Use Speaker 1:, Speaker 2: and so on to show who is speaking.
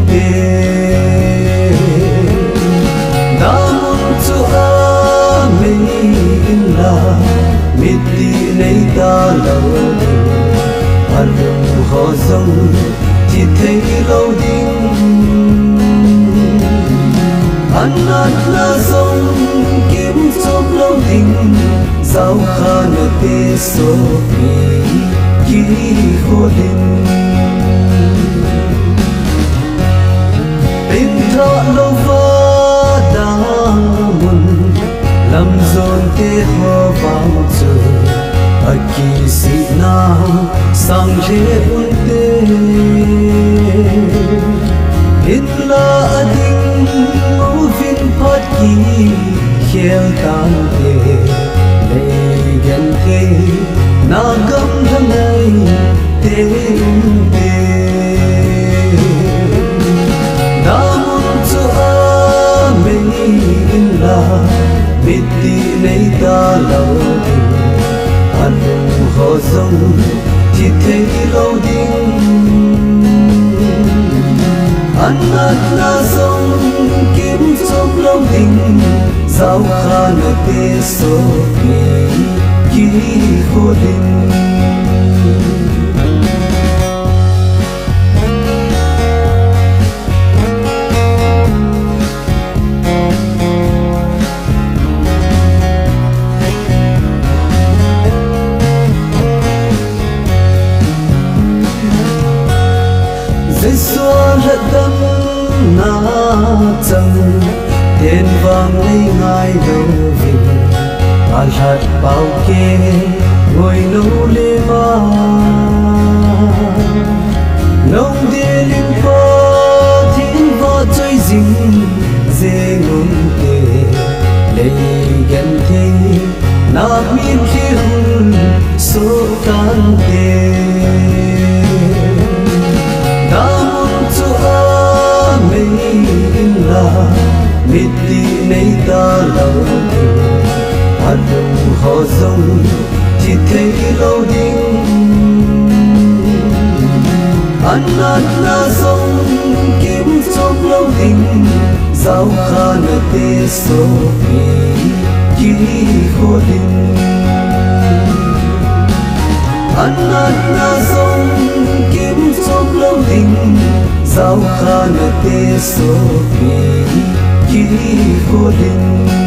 Speaker 1: bề đã muốn cho mình là mít đi nay ta lâu anh đừng khó dòng chỉ thấy lâu đinh anh là dòng kiếm chốc lâu đinh sao khá nợ tê số ký khô đinh bên thọ lâu vỡ đã muôn làm dồn tê hoa vang trời ở kỳ sĩ nào sang rê buồn tê ít là đinh ngô viên phát kỳ khéo tan tê đầy gần tê na gấm thâm này tê đã muốn cho mình là biết đi nay ta lâu anh đừng khó dòng chỉ thấy lâu đinh anh là dòng kiếm chốc lâu đinh sao khá nợ tê số ký khô đinh dây xua lật đâm na chân tên vang lấy ngài đâu vì ta hạt bao kê ngồi nấu lê ma nông địa linh phó thiên võ chơi dính dê ngôn tê lấy gần thế na miên khi hôn số can tê biết đi nay ta lâu anh đừng khó dòng chỉ thấy lâu đinh anh là dòng kiếm chốc lâu đinh sao khá nợ tê số ký khô đinh anh là dòng kiếm chốc lâu đinh sao khá nợ tê số ký khô đinh